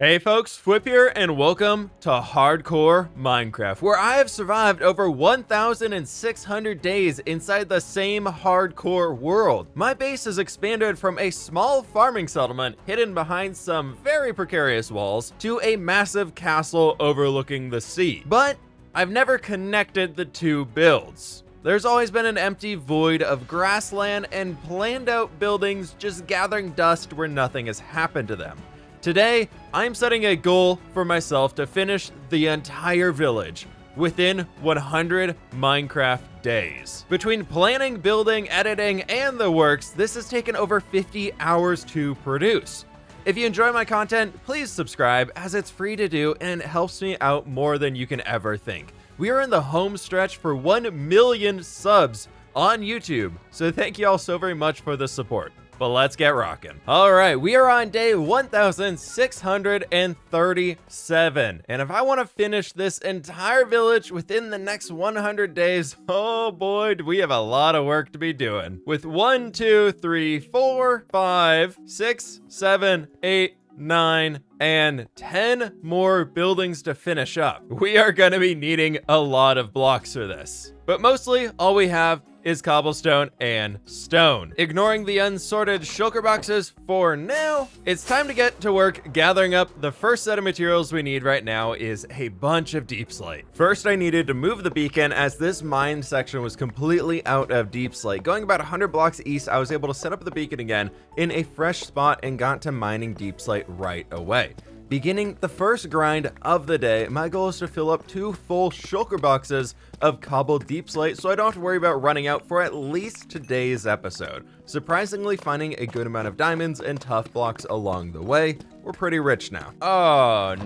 Hey folks, fWhip here, and welcome to Hardcore Minecraft, where I have survived over 1,600 days inside the same hardcore world. My base has expanded from a small farming settlement hidden behind some very precarious walls to a massive castle overlooking the sea. But I've never connected the two builds. There's always been an empty void of grassland and planned out buildings just gathering dust where nothing has happened to them. Today, I'm setting a goal for myself to finish the entire village within 100 Minecraft days. Between planning, building, editing, and the works, this has taken over 50 hours to produce. If you enjoy my content, please subscribe, as it's free to do and it helps me out more than you can ever think. We are in the home stretch for 1 million subs on YouTube, so thank you all so very much for the support. But let's get rocking. All right, we are on day 1,637. And if I want to finish this entire village within the next 100 days, oh boy, do we have a lot of work to be doing. With 1, 2, 3, 4, 5, 6, 7, 8, 9, and 10 more buildings to finish up. We are going to be needing a lot of blocks for this. But mostly, all we have is cobblestone and stone. Ignoring the unsorted shulker boxes for now, it's time to get to work gathering up the first set of materials we need right now is a bunch of deep slate. First, I needed to move the beacon as this mine section was completely out of deep slate. Going about 100 blocks east, I was able to set up the beacon again in a fresh spot and got to mining deep slate right away. Beginning the first grind of the day, my goal is to fill up 2 full shulker boxes of cobbled deep slate so I don't have to worry about running out for at least today's episode. Surprisingly, finding a good amount of diamonds and tough blocks along the way. We're pretty rich now. Oh,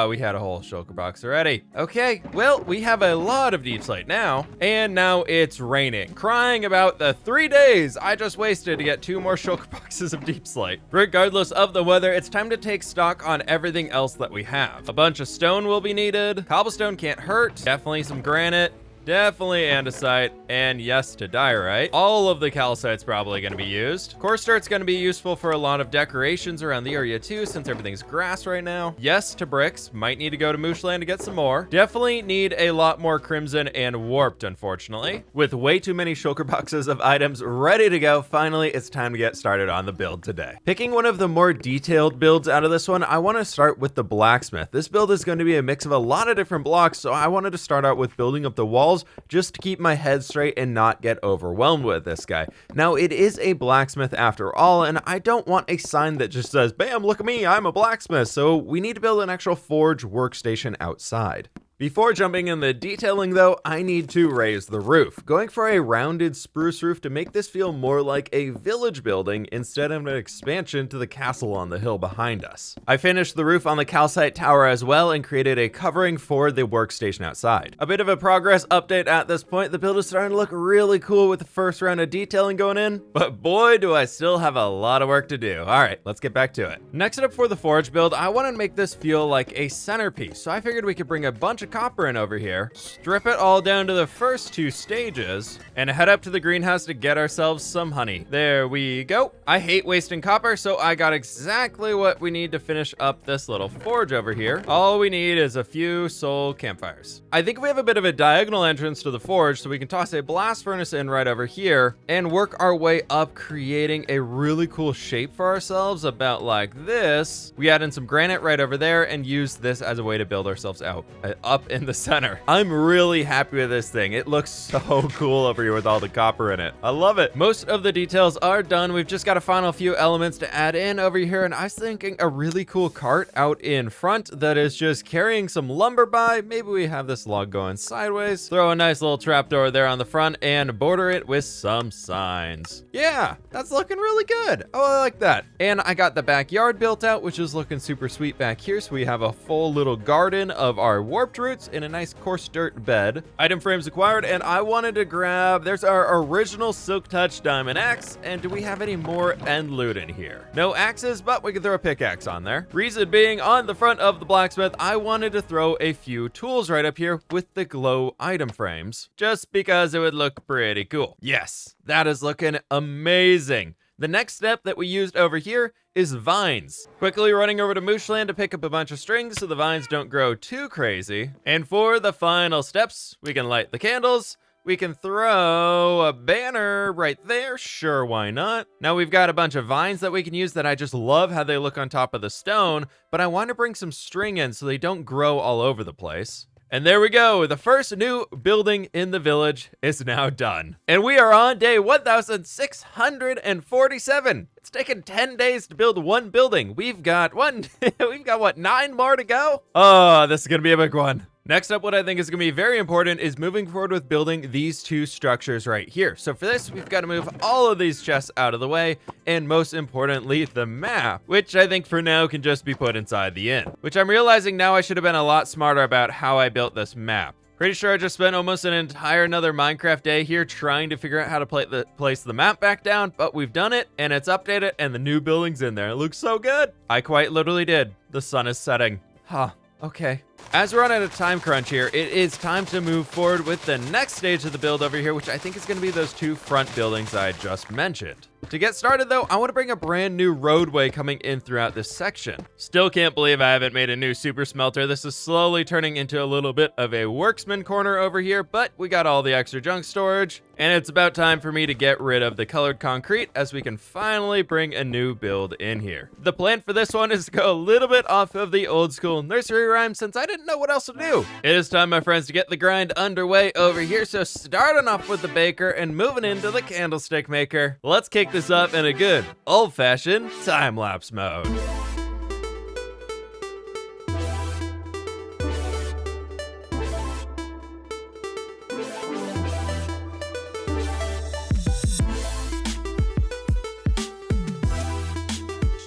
we had a whole shulker box already. Okay, well, we have a lot of deep slate now, and now it's raining. Crying about the 3 days I just wasted to get 2 more shulker boxes of deep slate. Regardless of the weather, it's time to take stock on everything else that we have. A bunch of stone will be needed. Cobblestone can't hurt. Definitely some granite. Definitely andesite, and yes to diorite. All of the calcite's probably going to be used. Coarse dirt's going to be useful for a lot of decorations around the area too, since everything's grass right now. Yes to bricks. Might need to go to Mooshland to get some more. Definitely need a lot more crimson and warped, unfortunately. With way too many shulker boxes of items ready to go, finally it's time to get started on the build today. Picking one of the more detailed builds out of this one, I want to start with the blacksmith. This build is going to be a mix of a lot of different blocks, so I wanted to start out with building up the walls just to keep my head straight and not get overwhelmed with this guy. Now, it is a blacksmith after all, and I don't want a sign that just says, bam, look at me, I'm a blacksmith. So we need to build an actual forge workstation outside. Before jumping in the detailing though, I need to raise the roof. Going for a rounded spruce roof to make this feel more like a village building instead of an expansion to the castle on the hill behind us. I finished the roof on the calcite tower as well and created a covering for the workstation outside. A bit of a progress update at this point. The build is starting to look really cool with the first round of detailing going in, but boy do I still have a lot of work to do. All right, let's get back to it. Next up for the forge build, I wanted to make this feel like a centerpiece, so I figured we could bring a bunch of copper in over here, strip it all down to the first 2 stages, and head up to the greenhouse to get ourselves some honey. There we go. I hate wasting copper, so I got exactly what we need to finish up this little forge over here. All we need is a few soul campfires. I think we have a bit of a diagonal entrance to the forge, so we can toss a blast furnace in right over here and work our way up, creating a really cool shape for ourselves about like this. We add in some granite right over there and use this as a way to build ourselves out up in the center. I'm really happy with this thing. It looks so cool over here with all the copper in it. I love it. Most of the details are done. We've just got a final few elements to add in over here, and I was thinking a really cool cart out in front that is just carrying some lumber by. Maybe we have this log going sideways. Throw a nice little trapdoor there on the front and border it with some signs. Yeah, that's looking really good. Oh, I like that. And I got the backyard built out, which is looking super sweet back here. So we have a full little garden of our warped roots in a nice coarse dirt bed. Item frames acquired, and I wanted to grab, there's our original Silk Touch diamond axe, and do we have any more end loot in here? No axes, but we can throw a pickaxe on there. Reason being, on the front of the blacksmith, I wanted to throw a few tools right up here with the glow item frames, just because it would look pretty cool. Yes, that is looking amazing. The next step that we used over here is vines. Quickly running over to Mooshland to pick up a bunch of strings so the vines don't grow too crazy. And for the final steps, we can light the candles. We can throw a banner right there. Sure, why not? Now we've got a bunch of vines that we can use that I just love how they look on top of the stone, but I want to bring some string in so they don't grow all over the place. And there we go, the first new building in the village is now done. And we are on day 1,647. It's taken 10 days to build one building. We've got what, 9 more to go? Oh, this is gonna be a big one. Next up, what I think is going to be very important is moving forward with building these 2 structures right here. So for this, we've got to move all of these chests out of the way, and most importantly, the map, which I think for now can just be put inside the inn, which I'm realizing now I should have been a lot smarter about how I built this map. Pretty sure I just spent almost an entire another Minecraft day here trying to figure out how to place the map back down, but we've done it, and it's updated, and the new building's in there. It looks so good. I quite literally did. The sun is setting. Huh. Okay. As we're on at a time crunch here, it is time to move forward with the next stage of the build over here, which I think is going to be those 2 front buildings I just mentioned. To get started though, I want to bring a brand new roadway coming in throughout this section. Still can't believe I haven't made a new super smelter. This is slowly turning into a little bit of a worksman corner over here, but we got all the extra junk storage, and it's about time for me to get rid of the colored concrete as we can finally bring a new build in here. The plan for this one is to go a little bit off of the old school nursery rhyme since I didn't know what else to do. It is time, my friends, to get the grind underway over here, so starting off with the baker and moving into the candlestick maker. Let's kick this up in a good old-fashioned time-lapse mode.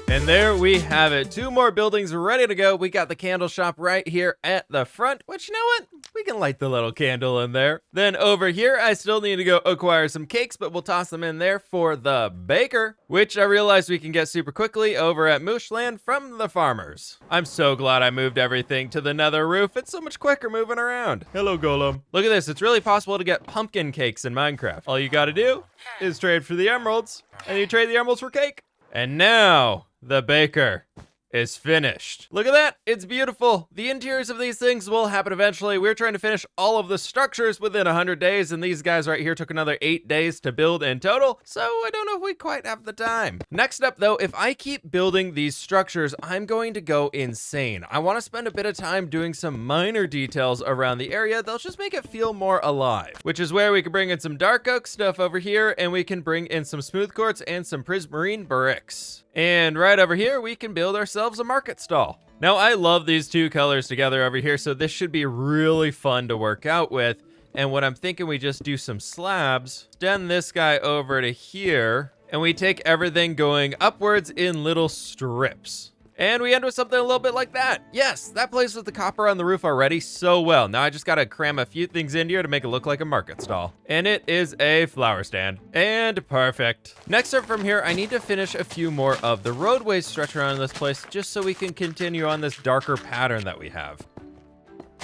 And there we have it. 2 more buildings ready to go. We got the candle shop right here at the front, which, you know what? We can light the little candle in there. Then over here, I still need to go acquire some cakes, but we'll toss them in there for the baker, which I realized we can get super quickly over at Mooshland from the farmers. I'm so glad I moved everything to the nether roof. It's so much quicker moving around. Hello, Golem. Look at this. It's really possible to get pumpkin cakes in Minecraft. All you gotta do is trade for the emeralds, and you trade the emeralds for cake. And now, the baker is finished. Look at that, it's beautiful. The interiors of these things will happen eventually. We're trying to finish all of the structures within 100 days, and these guys right here took another 8 days to build in total, so I don't know if we quite have the time. Next up though, if I keep building these structures, I'm going to go insane. I want to spend a bit of time doing some minor details around the area. They'll just make it feel more alive, which is where we can bring in some dark oak stuff over here, and we can bring in some smooth quartz and some prismarine bricks. And right over here, we can build ourselves a market stall. Now, I love these 2 colors together over here, so this should be really fun to work out with. And what I'm thinking, we just do some slabs, extend this guy over to here, and we take everything going upwards in little strips. And we end with something a little bit like that. Yes, that plays with the copper on the roof already so well. Now I just gotta cram a few things in here to make it look like a market stall. And it is a flower stand. And perfect. Next up from here, I need to finish a few more of the roadways stretch around this place just so we can continue on this darker pattern that we have.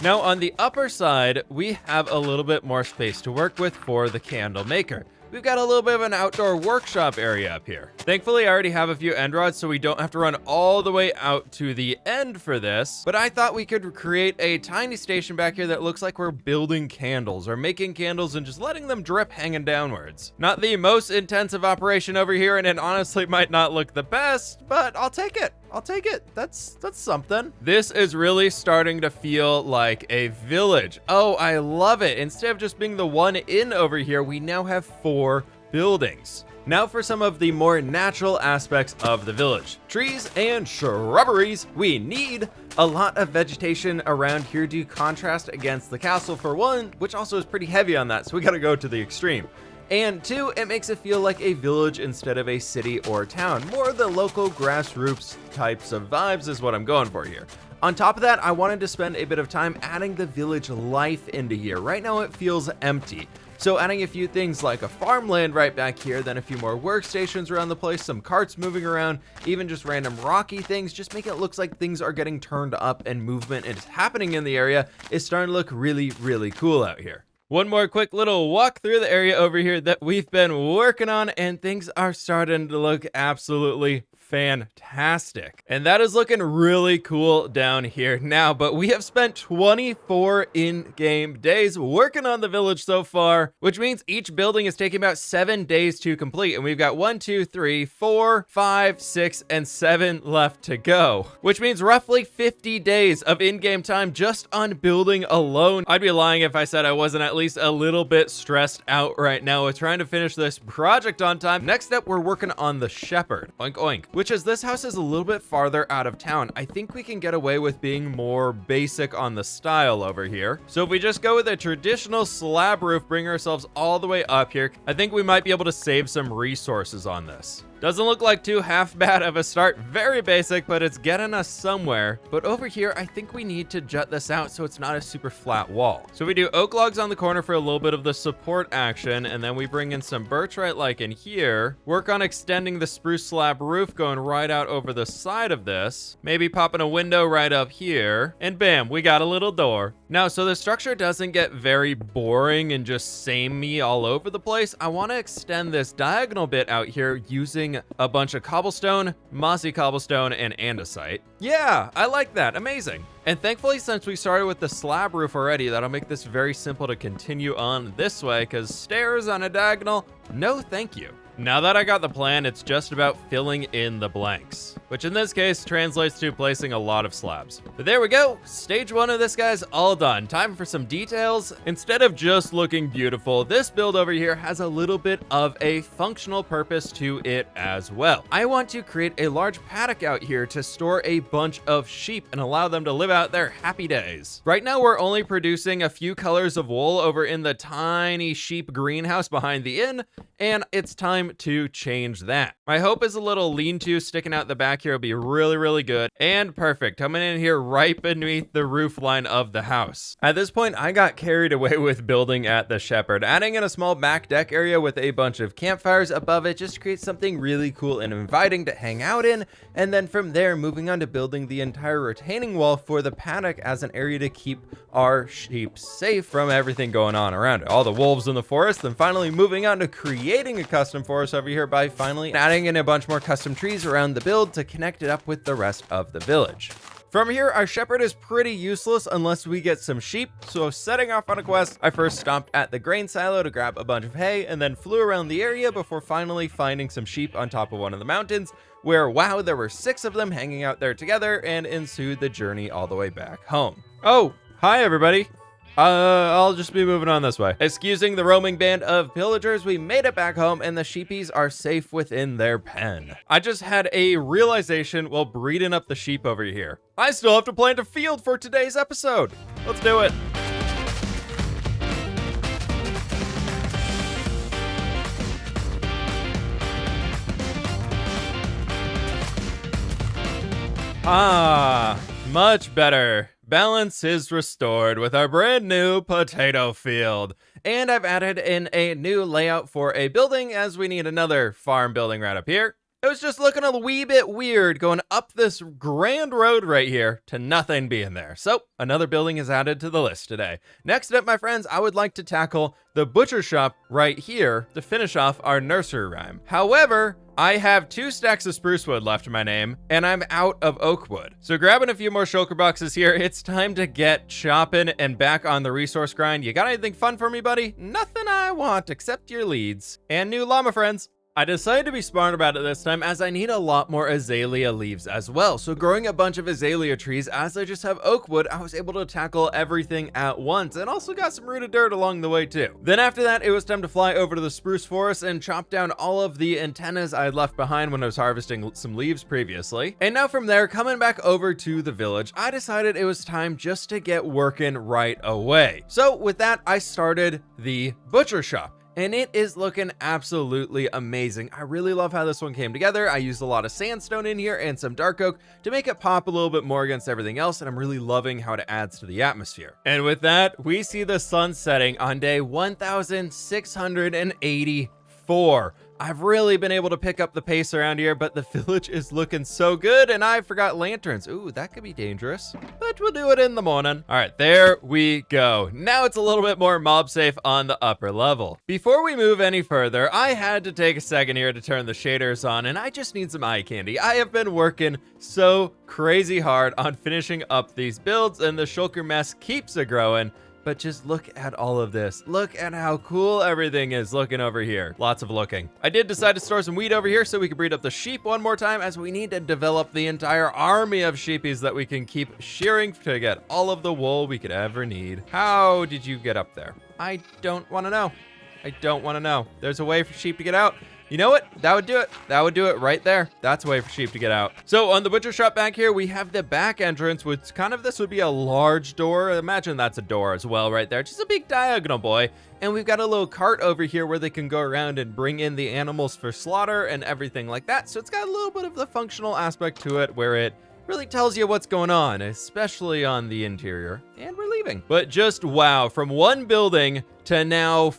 Now on the upper side, we have a little bit more space to work with for the candle maker. We've got a little bit of an outdoor workshop area up here. Thankfully, I already have a few end rods, so we don't have to run all the way out to the end for this. But I thought we could create a tiny station back here that looks like we're building candles or making candles and just letting them drip hanging downwards. Not the most intensive operation over here, and it honestly might not look the best, but I'll take it. I'll take it. That's something. This is really starting to feel like a village. Oh, I love it. Instead of just being the one inn over here, we now have 4 buildings. Now for some of the more natural aspects of the village. Trees and shrubberies. We need a lot of vegetation around here to contrast against the castle for one, which also is pretty heavy on that, so we gotta go to the extreme. And 2, it makes it feel like a village instead of a city or town. More of the local grassroots types of vibes is what I'm going for here. On top of that, I wanted to spend a bit of time adding the village life into here. Right now it feels empty. So adding a few things like a farmland right back here, then a few more workstations around the place, some carts moving around, even just random rocky things, just make it look like things are getting turned up and movement is happening in the area. It's starting to look really, really cool out here. One more quick little walk through the area over here that we've been working on, and things are starting to look absolutely fantastic. And that is looking really cool down here now, but we have spent 24 in-game days working on the village so far, which means each building is taking about 7 days to complete. And we've got 1, 2, 3, 4, 5, 6, and 7 left to go, which means roughly 50 days of in-game time just on building alone. I'd be lying if I said I wasn't at least a little bit stressed out right now with trying to finish this project on time. Next up, we're working on the shepherd. Oink, oink. Which is this house is a little bit farther out of town. I think we can get away with being more basic on the style over here. So if we just go with a traditional slab roof, bring ourselves all the way up here, I think we might be able to save some resources on this. Doesn't look like too half bad of a start. Very basic, but it's getting us somewhere. But over here, I think we need to jut this out so it's not a super flat wall. So we do oak logs on the corner for a little bit of the support action, and then we bring in some birch right like in here. Work on extending the spruce slab roof going right out over the side of this. Maybe popping a window right up here. And bam, we got a little door. Now, so the structure doesn't get very boring and just samey all over the place. I want to extend this diagonal bit out here using a bunch of cobblestone, mossy cobblestone, and andesite. Yeah, I like that. Amazing. And thankfully, since we started with the slab roof already, that'll make this very simple to continue on this way, because stairs on a diagonal, no thank you. Now that I got the plan, it's just about filling in the blanks, which in this case translates to placing a lot of slabs. But there we go. Stage 1 of this guy's all done. Time for some details. Instead of just looking beautiful, this build over here has a little bit of a functional purpose to it as well. I want to create a large paddock out here to store a bunch of sheep and allow them to live out their happy days. Right now, we're only producing a few colors of wool over in the tiny sheep greenhouse behind the inn, and it's time to change that. My hope is a little lean-to sticking out the back here will be really, really good and perfect. Coming in here right beneath the roof line of the house. At this point, I got carried away with building at the shepherd, adding in a small back deck area with a bunch of campfires above it just to create something really cool and inviting to hang out in. And then from there, moving on to building the entire retaining wall for the paddock as an area to keep our sheep safe from everything going on around it. All the wolves in the forest, then finally moving on to creating a custom forest over here by finally adding in a bunch more custom trees around the build to connect it up with the rest of the village. From here, our shepherd is pretty useless unless we get some sheep, so setting off on a quest, I first stopped at the grain silo to grab a bunch of hay and then flew around the area before finally finding some sheep on top of one of the mountains, where wow, there were 6 of them hanging out there together, and ensued the journey all the way back home. Oh, hi everybody. I'll just be moving on this way. Excusing the roaming band of pillagers, we made it back home and the sheepies are safe within their pen. I just had a realization while breeding up the sheep over here. I still have to plant a field for today's episode. Let's do it. Ah, much better. Balance is restored with our brand new potato field. And I've added in a new layout for a building as we need another farm building right up here. It was just looking a wee bit weird going up this grand road right here to nothing being there. So another building is added to the list today. Next up, my friends, I would like to tackle the butcher shop right here to finish off our nursery rhyme. However, I have 2 stacks of spruce wood left in my name, and I'm out of oak wood. So grabbing a few more shulker boxes here, it's time to get chopping and back on the resource grind. You got anything fun for me, buddy? Nothing I want except your leads and new llama friends. I decided to be smart about it this time as I need a lot more azalea leaves as well. So growing a bunch of azalea trees as I just have oak wood, I was able to tackle everything at once and also got some rooted dirt along the way too. Then after that, it was time to fly over to the spruce forest and chop down all of the antennas I had left behind when I was harvesting some leaves previously. And now from there, coming back over to the village, I decided it was time just to get working right away. So with that, I started the butcher shop. And it is looking absolutely amazing. I really love how this one came together. I used a lot of sandstone in here and some dark oak to make it pop a little bit more against everything else, and I'm really loving how it adds to the atmosphere. And with that, we see the sun setting on day 1685. 4. I've really been able to pick up the pace around here, but the village is looking so good, and I forgot lanterns. Ooh, that could be dangerous, but we'll do it in the morning. All right, there we go. Now it's a little bit more mob safe on the upper level. Before we move any further, I had to take a second here to turn the shaders on, and I just need some eye candy. I have been working so crazy hard on finishing up these builds, and the shulker mess keeps a growing. But just look at all of this. Look at how cool everything is looking over here. Lots of looking. I did decide to store some wheat over here so we could breed up the sheep one more time, as we need to develop the entire army of sheepies that we can keep shearing to get all of the wool we could ever need. How did you get up there? I don't want to know. I don't want to know. There's a way for sheep to get out. You know what? That would do it. That would do it right there. That's a way for sheep to get out. So on the butcher shop back here, we have the back entrance, which this would be a large door. Imagine that's a door as well right there. Just a big diagonal, boy. And we've got a little cart over here where they can go around and bring in the animals for slaughter and everything like that. So it's got a little bit of the functional aspect to it where it really tells you what's going on, especially on the interior. And we're leaving. But just wow, from one building to now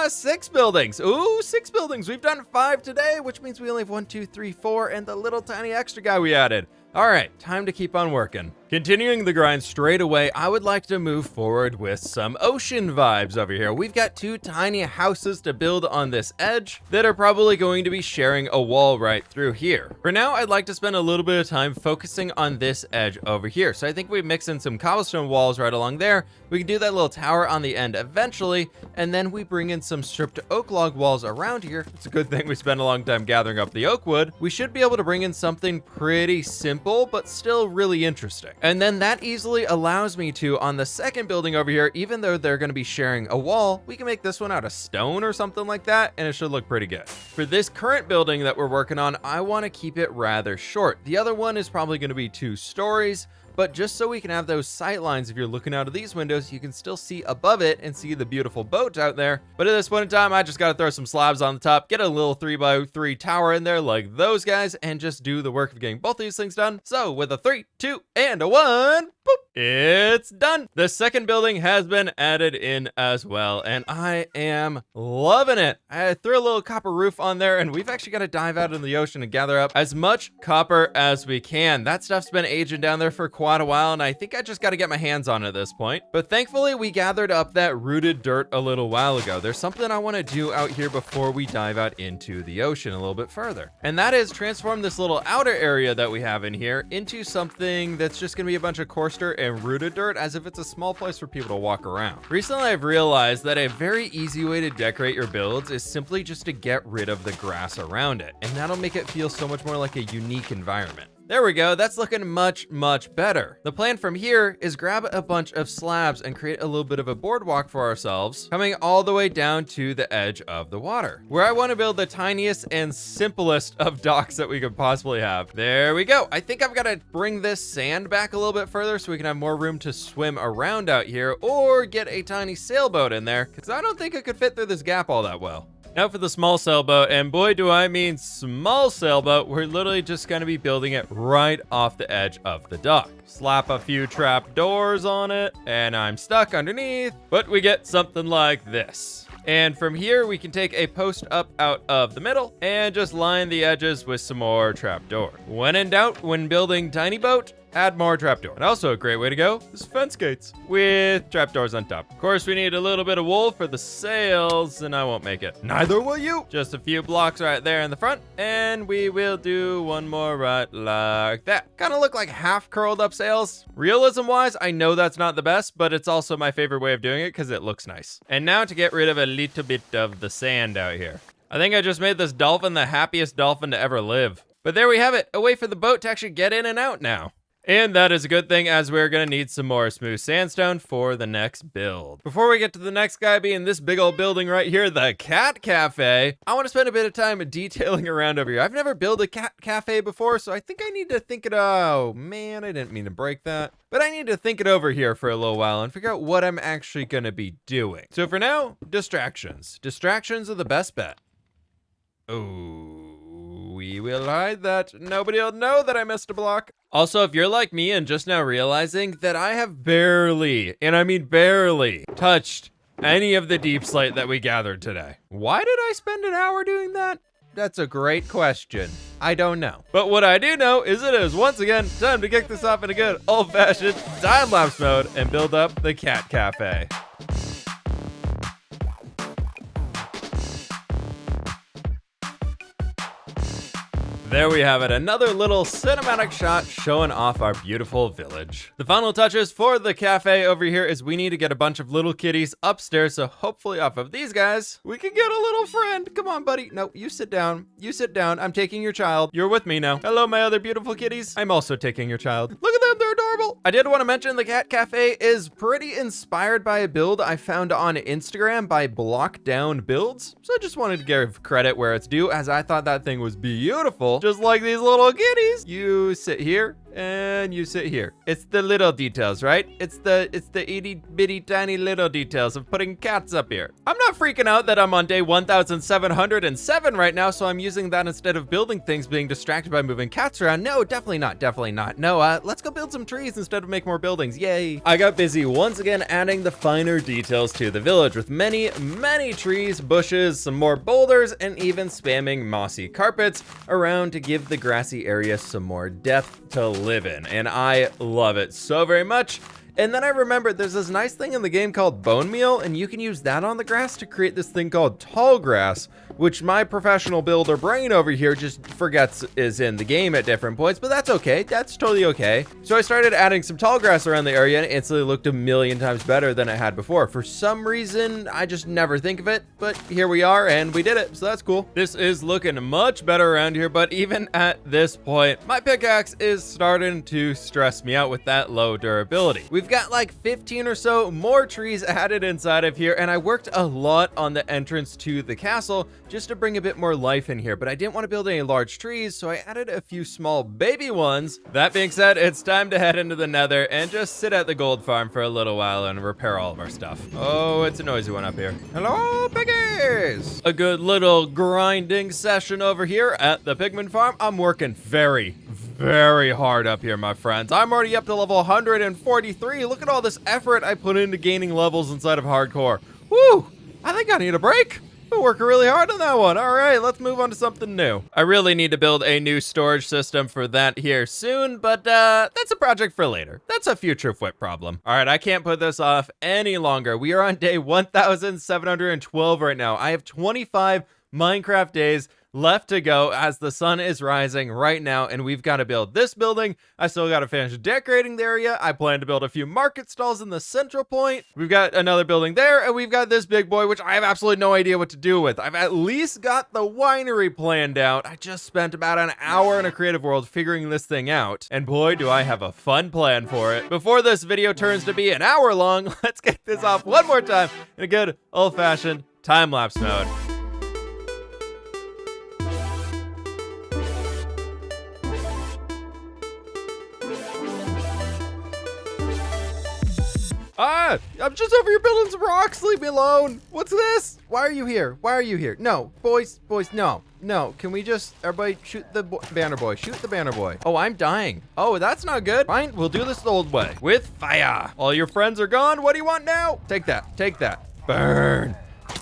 6 buildings. Ooh, 6 buildings. We've done 5 today, which means we only have 1, 2, 3, 4, and the little tiny extra guy we added. All right, time to keep on working. Continuing the grind straight away, I would like to move forward with some ocean vibes over here. We've got 2 tiny houses to build on this edge that are probably going to be sharing a wall right through here. For now, I'd like to spend a little bit of time focusing on this edge over here. So I think we mix in some cobblestone walls right along there. We can do that little tower on the end eventually, and then we bring in some stripped oak log walls around here. It's a good thing we spent a long time gathering up the oak wood. We should be able to bring in something pretty simple, but still really interesting. And then that easily allows me to, on the second building over here, even though they're going to be sharing a wall, we can make this one out of stone or something like that, and it should look pretty good. For this current building that we're working on, I want to keep it rather short. The other one is probably going to be 2 stories, but just so we can have those sight lines, if you're looking out of these windows, you can still see above it and see the beautiful boat out there. But at this point in time, I just got to throw some slabs on the top, get a little 3x3 tower in there like those guys, and just do the work of getting both these things done. So with a 3, 2, and a 1, boop, it's done. The second building has been added in as well, and I am loving it. I threw a little copper roof on there, and we've actually got to dive out into the ocean and gather up as much copper as we can. That stuff's been aging down there for quite a while, and I think I just got to get my hands on it at this point. But thankfully, we gathered up that rooted dirt a little while ago. There's something I want to do out here before we dive out into the ocean a little bit further, and that is transform this little outer area that we have in here into something that's just going to be a bunch of coarse dirt and rooted dirt, as if it's a small place for people to walk around. Recently, I've realized that a very easy way to decorate your builds is simply just to get rid of the grass around it, and that'll make it feel so much more like a unique environment. There we go. That's looking much, much better. The plan from here is grab a bunch of slabs and create a little bit of a boardwalk for ourselves, coming all the way down to the edge of the water, where I want to build the tiniest and simplest of docks that we could possibly have. There we go. I think I've got to bring this sand back a little bit further so we can have more room to swim around out here, or get a tiny sailboat in there, because I don't think it could fit through this gap all that well. Now for the small sailboat, and boy do I mean small sailboat, we're literally just going to be building it right off the edge of the dock. Slap a few trap doors on it, and I'm stuck underneath, but we get something like this. And from here, we can take a post up out of the middle and just line the edges with some more trapdoor. When in doubt, when building tiny boat, add more trapdoor. And also a great way to go is fence gates with trapdoors on top. Of course, we need a little bit of wool for the sails, and I won't make it. Neither will you. Just a few blocks right there in the front, and we will do one more right like that. Kind of look like half curled up sails. Realism-wise, I know that's not the best, but it's also my favorite way of doing it because it looks nice. And now to get rid of a little bit of the sand out here. I think I just made this dolphin the happiest dolphin to ever live. But there we have it, a way for the boat to actually get in and out now. And that is a good thing, as we're going to need some more smooth sandstone for the next build. Before we get to the next guy being this big old building right here, the Cat Cafe, I want to spend a bit of time detailing around over here. I've never built a cat cafe before, so I think I need to think it, oh man, I didn't mean to break that. But I need to think it over here for a little while and figure out what I'm actually going to be doing. So for now, distractions. Distractions are the best bet. Oh. We will hide that. Nobody will know that I missed a block. Also, if you're like me and just now realizing that I have barely, and I mean barely, touched any of the deep slate that we gathered today. Why did I spend an hour doing that? That's a great question. I don't know. But what I do know is it is once again time to kick this off in a good old-fashioned time-lapse mode and build up the cat cafe. There we have it, another little cinematic shot showing off our beautiful village. The final touches for the cafe over here is we need to get a bunch of little kitties upstairs, so hopefully off of these guys, we can get a little friend. Come on, buddy. No, you sit down. You sit down. I'm taking your child. You're with me now. Hello, my other beautiful kitties. I'm also taking your child. Look at them, they're adorable. I did want to mention the cat cafe is pretty inspired by a build I found on Instagram by Block Down Builds, so I just wanted to give credit where it's due, as I thought that thing was beautiful. Just like these little kitties. You sit here and you sit here. It's the little details, right? It's the itty bitty tiny little details of putting cats up here. I'm not freaking out that I'm on day 1707 right now, so I'm using that instead of building things, being distracted by moving cats around. No, definitely not, definitely not. No, let's go build some trees instead of make more buildings. Yay. I got busy once again adding the finer details to the village with many trees, bushes, some more boulders, and even spamming mossy carpets around to give the grassy area some more depth to live in, and I love it so very much. And then I remembered there's this nice thing in the game called bone meal, and you can use that on the grass to create this thing called tall grass, which my professional builder brain over here just forgets is in the game at different points, but that's okay. That's totally okay. So I started adding some tall grass around the area, and it instantly looked a million times better than it had before. For some reason, I just never think of it, but here we are, and we did it, so that's cool. This is looking much better around here, but even at this point, my pickaxe is starting to stress me out with that low durability. We've got like 15 or so more trees added inside of here, and I worked a lot on the entrance to the castle just to bring a bit more life in here, but I didn't want to build any large trees, so I added a few small baby ones. That being said, it's time to head into the nether and just sit at the gold farm for a little while and repair all of our stuff. Oh, it's a noisy one up here. Hello, piggies! A good little grinding session over here at the pigman farm. I'm working very hard up here, my friends. I'm already up to level 143. Look at all this effort I put into gaining levels inside of hardcore. Woo! I think I need a break. Been working really hard on that one. All right, let's move on to something new. I really need to build a new storage system for that here soon, but that's a project for later. That's a future fWhip problem. All right, I can't put this off any longer. We are on day 1712 right now. I have 25 Minecraft days left to go as the sun is rising right now, and we've got to build this building. I still got to finish decorating the area. I plan to build a few market stalls in the central point. We've got another building there, and we've got this big boy, which I have absolutely no idea what to do with. I've at least got the winery planned out. I just spent about an hour in a creative world figuring this thing out, and boy, do I have a fun plan for it. Before this video turns to be an hour long, let's get this off one more time in a good old-fashioned time-lapse mode. I'm just over here building some rocks. Leave me alone. What's this? Why are you here? Why are you here? No, boys, no. Can we just, everybody shoot the banner boy. Shoot the banner boy. Oh, I'm dying. Oh, that's not good. Fine, we'll do this the old way. With fire. All your friends are gone. What do you want now? Take that. Take that. Burn.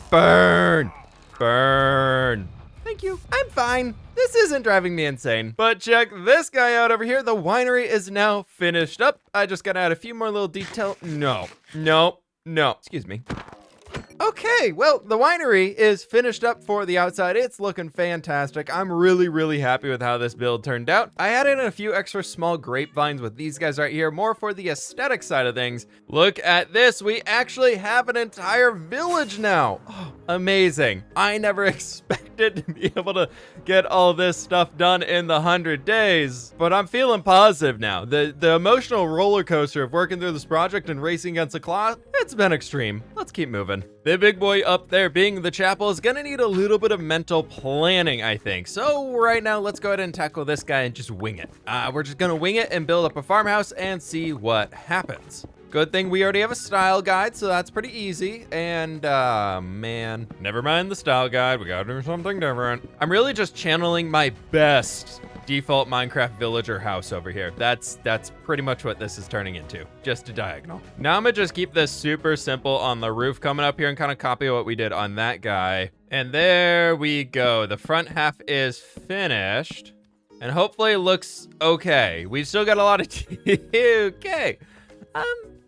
Burn. Burn. Thank you. I'm fine. This isn't driving me insane. But check this guy out over here. The winery is now finished up. I just gotta add a few more little detail. No. Excuse me. Okay, well, the winery is finished up for the outside. It's looking fantastic. I'm really happy with how this build turned out. I added in a few extra small grapevines with these guys right here, more for the aesthetic side of things. Look at this. We actually have an entire village now. Oh, amazing. I never expected to be able to get all this stuff done in the 100 days, but I'm feeling positive now. The emotional roller coaster of working through this project and racing against the clock, it's been extreme. Let's keep moving. The big boy up there being the chapel is gonna need a little bit of mental planning, I think. So right now, let's go ahead and tackle this guy and just wing it. We're just gonna wing it and build up a farmhouse and see what happens. Good thing we already have a style guide, so that's pretty easy. And, man, never mind the style guide. We gotta do something different. I'm really just channeling my best default Minecraft villager house over here. That's pretty much what this is turning into, just a diagonal. Now I'm gonna just keep this super simple on the roof coming up here and kind of copy what we did on that guy. And there we go. The front half is finished and hopefully looks okay. We've still got a lot of okay.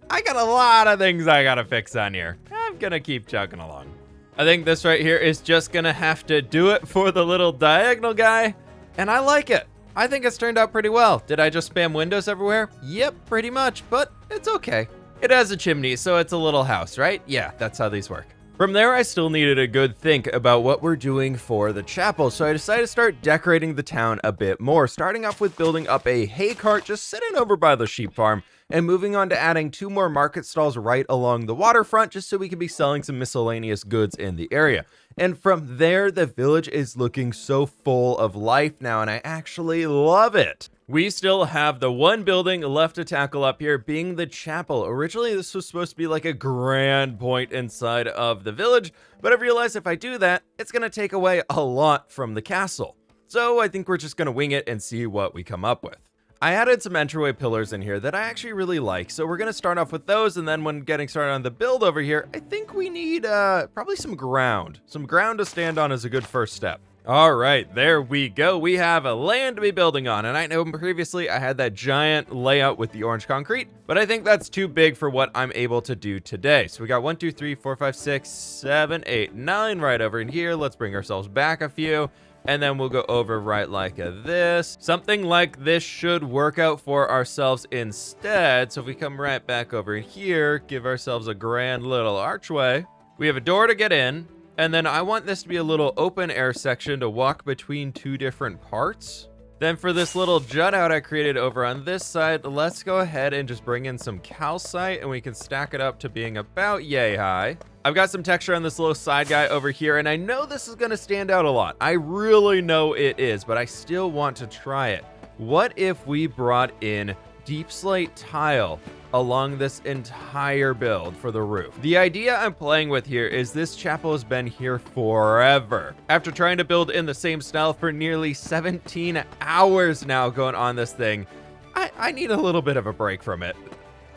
I got a lot of things I gotta fix on here. I'm gonna keep chugging along. I think this right here is just gonna have to do it for the little diagonal guy, and I like it. I think it's turned out pretty well. Did I just spam windows everywhere? Yep, pretty much, but it's okay. It has a chimney, so it's a little house, right? Yeah, that's how these work. From there, I still needed a good think about what we're doing for the chapel, so I decided to start decorating the town a bit more, starting off with building up a hay cart just sitting over by the sheep farm, and moving on to adding 2 more market stalls right along the waterfront just so we can be selling some miscellaneous goods in the area. And from there, the village is looking so full of life now, and I actually love it. We still have the one building left to tackle up here, being the chapel. Originally, this was supposed to be like a grand point inside of the village, but I realized if I do that, it's going to take away a lot from the castle. So I think we're just going to wing it and see what we come up with. I added some entryway pillars in here that I actually really like, so we're going to start off with those, and then when getting started on the build over here, I think we need probably some ground. Some ground to stand on is a good first step. All right, there we go. We have a land to be building on, and I know previously I had that giant layout with the orange concrete, but I think that's too big for what I'm able to do today. So we got 1, 2, 3, 4, 5, 6, 7, 8, 9 right over in here. Let's bring ourselves back a few. And then we'll go over right like this. Something like this should work out for ourselves instead. So if we come right back over here, give ourselves a grand little archway. We have a door to get in. And then I want this to be a little open air section to walk between 2 different parts. Then for this little jut out I created over on this side, let's go ahead and just bring in some calcite and we can stack it up to being about yay high. I've got some texture on this little side guy over here, and I know this is gonna stand out a lot. I really know it is, but I still want to try it. What if we brought in deep slate tile along this entire build for the roof? The idea I'm playing with here is this chapel has been here forever. After trying to build in the same style for nearly 17 hours now going on this thing, I need a little bit of a break from it.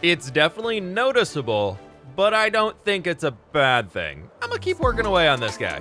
It's definitely noticeable, but I don't think it's a bad thing. I'm gonna keep working away on this guy.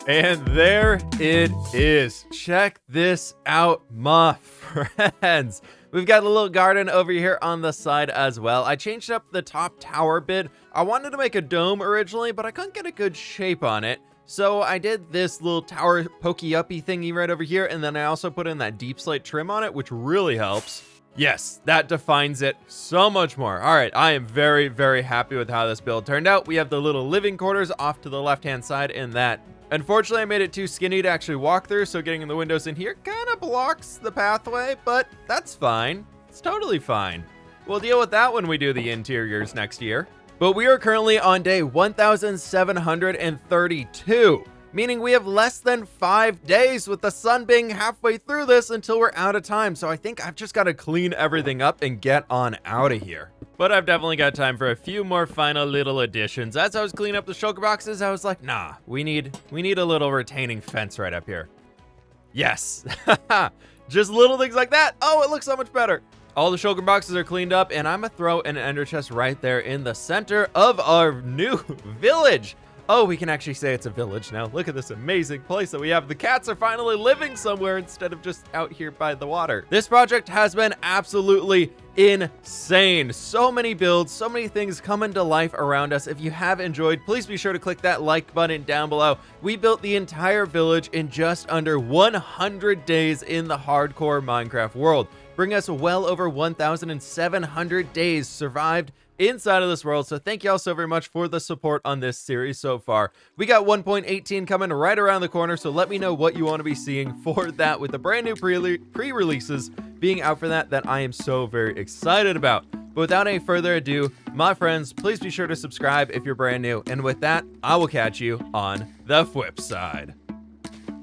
And there it is. Check this out, my friends. We've got a little garden over here on the side as well. I changed up the top tower bit. I wanted to make a dome originally, but I couldn't get a good shape on it. So I did this little tower pokey-uppy thingy right over here, and then I also put in that deep slate trim on it, which really helps. Yes, that defines it so much more. All right, I am very, very happy with how this build turned out. We have the little living quarters off to the left-hand side in that. Unfortunately, I made it too skinny to actually walk through, so getting the windows in here kind of blocks the pathway, but that's fine. It's totally fine. We'll deal with that when we do the interiors next year. But we are currently on day 1,732, meaning we have less than 5 days with the sun being halfway through this until we're out of time. So I think I've just got to clean everything up and get on out of here. But I've definitely got time for a few more final little additions. As I was cleaning up the shulker boxes, I was like, nah, we need a little retaining fence right up here. Yes, just little things like that. Oh, it looks so much better. All the shulker boxes are cleaned up, and I'm gonna throw an ender chest right there in the center of our new village. Oh, we can actually say it's a village now. Look at this amazing place that we have. The cats are finally living somewhere instead of just out here by the water. This project has been absolutely insane. So many builds, so many things coming to life around us. If you have enjoyed, please be sure to click that like button down below. We built the entire village in just under 100 days in the hardcore Minecraft world. Bring us well over 1,700 days survived inside of this world. So thank y'all so very much for the support on this series so far. We got 1.18 coming right around the corner, so let me know what you want to be seeing for that, with the brand new pre-releases being out for that I am so very excited about. But without any further ado, my friends, please be sure to subscribe if you're brand new. And with that, I will catch you on the fWhip side.